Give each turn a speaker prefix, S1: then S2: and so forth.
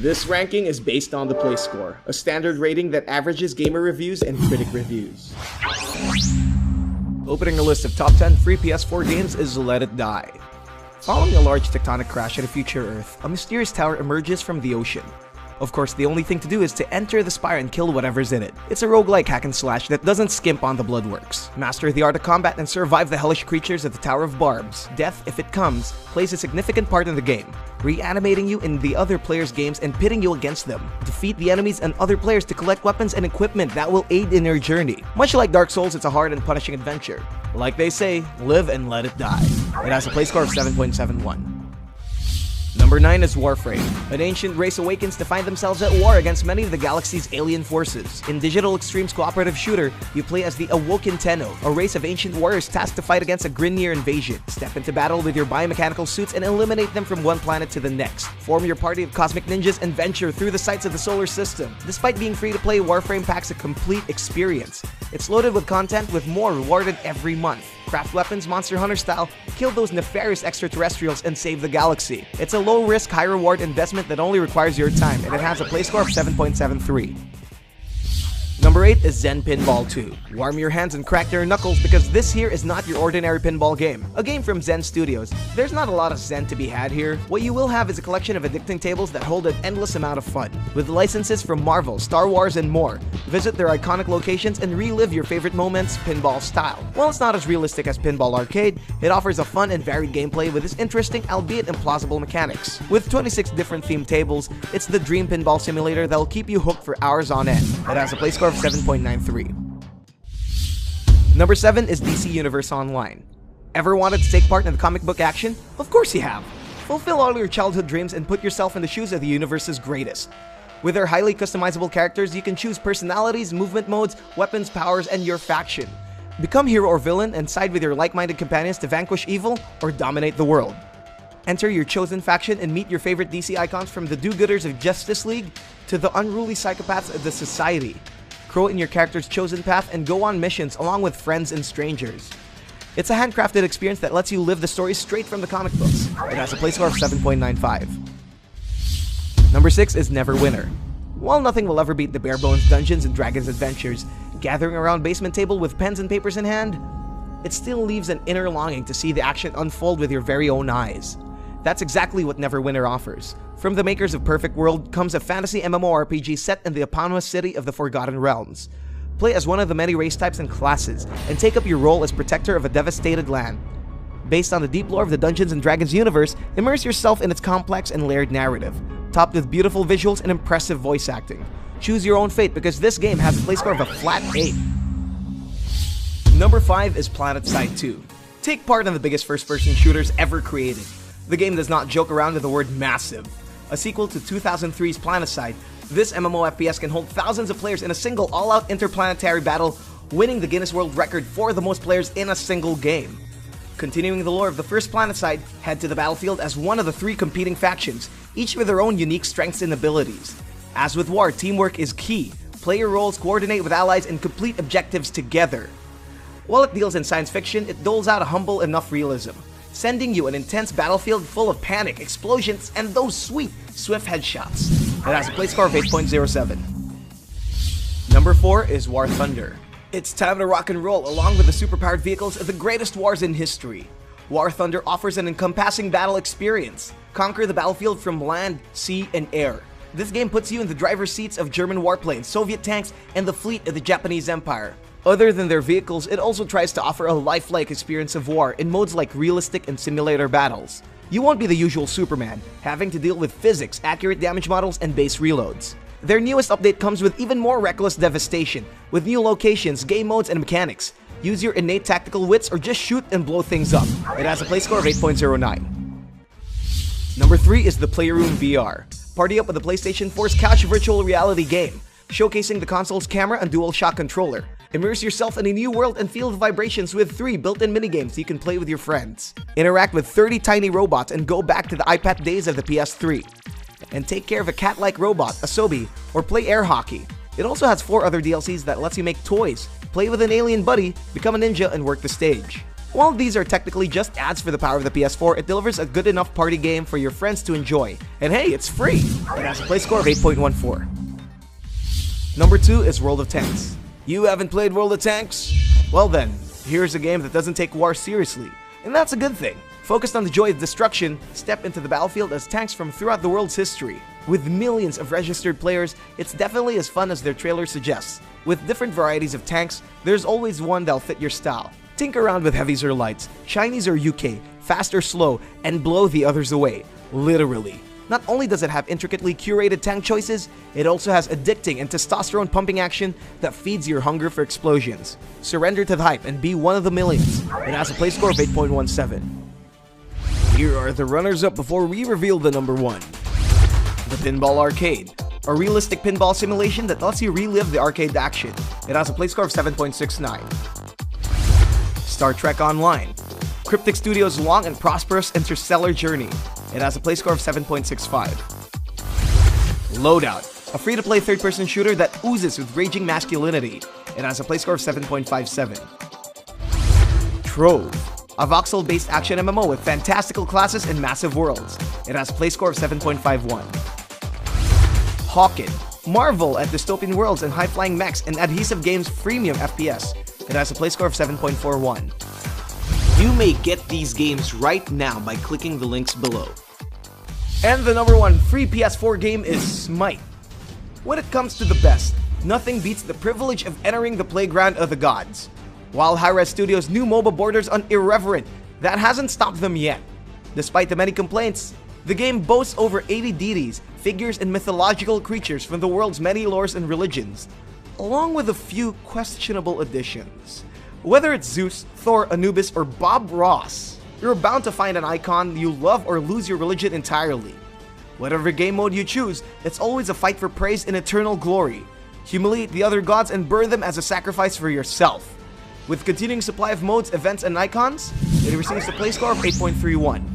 S1: This ranking is based on the play score, a standard rating that averages gamer reviews and critic reviews.
S2: Opening a list of top 10 free PS4 games is Let It Die. Following a large tectonic crash at a future Earth, a mysterious tower emerges from the ocean. Of course, the only thing to do is to enter the spire and kill whatever's in it. It's a roguelike hack and slash that doesn't skimp on the bloodworks. Master the art of combat and survive the hellish creatures of the Tower of Barbs. Death, if it comes, plays a significant part in the game, reanimating you in the other players' games and pitting you against them. Defeat the enemies and other players to collect weapons and equipment that will aid in your journey. Much like Dark Souls, it's a hard and punishing adventure. Like they say, live and let it die. It has a play score of 7.71. Number 9 is Warframe. An ancient race awakens to find themselves at war against many of the galaxy's alien forces. In Digital Extreme's cooperative shooter, you play as the Awoken Tenno, a race of ancient warriors tasked to fight against a Grineer invasion. Step into battle with your biomechanical suits and eliminate them from one planet to the next. Form your party of cosmic ninjas and venture through the sights of the solar system. Despite being free to play, Warframe packs a complete experience. It's loaded with content with more rewarded every month. Craft weapons Monster Hunter style, kill those nefarious extraterrestrials and save the galaxy. It's a low-risk, high-reward investment that only requires your time, and it has a play score of 7.73. Number 8 is Zen Pinball 2. Warm your hands and crack your knuckles because this here is not your ordinary pinball game. A game from Zen Studios. There's not a lot of Zen to be had here. What you will have is a collection of addicting tables that hold an endless amount of fun. With licenses from Marvel, Star Wars, and more. Visit their iconic locations and relive your favorite moments pinball style. While it's not as realistic as Pinball Arcade, it offers a fun and varied gameplay with its interesting, albeit implausible mechanics. With 26 different themed tables, it's the dream pinball simulator that will keep you hooked for hours on end. It has a play score of 7.93. Number 7 is DC Universe Online. Ever wanted to take part in the comic book action? Of course you have! Fulfill all your childhood dreams and put yourself in the shoes of the universe's greatest. With their highly customizable characters, you can choose personalities, movement modes, weapons, powers, and your faction. Become hero or villain and side with your like-minded companions to vanquish evil or dominate the world. Enter your chosen faction and meet your favorite DC icons from the do-gooders of Justice League to the unruly psychopaths of the Society. Grow in your character's chosen path and go on missions along with friends and strangers. It's a handcrafted experience that lets you live the story straight from the comic books. It has a play score of 7.95. Number 6 is Neverwinter. While nothing will ever beat the bare-bones Dungeons & Dragons adventures, gathering around basement table with pens and papers in hand, it still leaves an inner longing to see the action unfold with your very own eyes. That's exactly what Neverwinter offers. From the makers of Perfect World comes a fantasy MMORPG set in the eponymous city of the Forgotten Realms. Play as one of the many race types and classes, and take up your role as protector of a devastated land. Based on the deep lore of the Dungeons & Dragons universe, immerse yourself in its complex and layered narrative, topped with beautiful visuals and impressive voice acting. Choose your own fate because this game has a play score of a flat 8. Number 5 is PlanetSide 2. Take part in the biggest first-person shooters ever created. The game does not joke around with the word massive. A sequel to 2003's PlanetSide, this MMO FPS can hold thousands of players in a single all-out interplanetary battle, winning the Guinness World Record for the most players in a single game. Continuing the lore of the first PlanetSide, head to the battlefield as one of the 3 competing factions, each with their own unique strengths and abilities. As with war, teamwork is key. Play your roles, coordinate with allies, and complete objectives together. While it deals in science fiction, it doles out a humble enough realism, sending you an intense battlefield full of panic, explosions, and those sweet, swift headshots. It has a play score of 8.07. Number 4 is War Thunder. It's time to rock and roll along with the superpowered vehicles of the greatest wars in history. War Thunder offers an encompassing battle experience. Conquer the battlefield from land, sea, and air. This game puts you in the driver's seats of German warplanes, Soviet tanks, and the fleet of the Japanese Empire. Other than their vehicles, it also tries to offer a lifelike experience of war in modes like realistic and simulator battles. You won't be the usual Superman, having to deal with physics, accurate damage models, and base reloads. Their newest update comes with even more reckless devastation, with new locations, game modes, and mechanics. Use your innate tactical wits or just shoot and blow things up. It has a play score of 8.09. Number 3 is the Playroom VR. Party up with the PlayStation 4's couch virtual reality game, showcasing the console's camera and DualShock controller. Immerse yourself in a new world and feel the vibrations with 3 built-in minigames you can play with your friends. Interact with 30 tiny robots and go back to the iPad days of the PS3. And take care of a cat-like robot, a Sobi, or play air hockey. It also has 4 other DLCs that lets you make toys, play with an alien buddy, become a ninja, and work the stage. While these are technically just ads for the power of the PS4, it delivers a good enough party game for your friends to enjoy. And hey, it's free! It has a play score of 8.14. Number 2 is World of Tanks. You haven't played World of Tanks? Well then, here's a game that doesn't take war seriously. And that's a good thing. Focused on the joy of destruction, step into the battlefield as tanks from throughout the world's history. With millions of registered players, it's definitely as fun as their trailer suggests. With different varieties of tanks, there's always one that'll fit your style. Tinker around with heavies or lights, shinies or UK, fast or slow, and blow the others away. Literally. Not only does it have intricately curated tank choices, it also has addicting and testosterone-pumping action that feeds your hunger for explosions. Surrender to the hype and be one of the millions. It has a play score of 8.17. Here are the runners-up before we reveal the number 1. The Pinball Arcade. A realistic pinball simulation that lets you relive the arcade action. It has a play score of 7.69. Star Trek Online. Cryptic Studios' long and prosperous interstellar journey. It has a play score of 7.65. Loadout. A free-to-play third-person shooter that oozes with raging masculinity. It has a play score of 7.57. Trove. A voxel-based action MMO with fantastical classes and massive worlds. It has a play score of 7.51. Hawken. Marvel at dystopian worlds and high-flying mechs and adhesive games freemium FPS. It has a play score of 7.41. You may get these games right now by clicking the links below. And the number 1 free PS4 game is Smite. When it comes to the best, nothing beats the privilege of entering the playground of the gods. While Hi-Rez Studios' new MOBA borders on irreverent, that hasn't stopped them yet. Despite the many complaints, the game boasts over 80 deities, figures, and mythological creatures from the world's many lores and religions, along with a few questionable additions. Whether it's Zeus, Thor, Anubis, or Bob Ross, you're bound to find an icon you love or lose your religion entirely. Whatever game mode you choose, it's always a fight for praise and eternal glory. Humiliate the other gods and burn them as a sacrifice for yourself. With continuing supply of modes, events, and icons, it receives a play score of 8.31.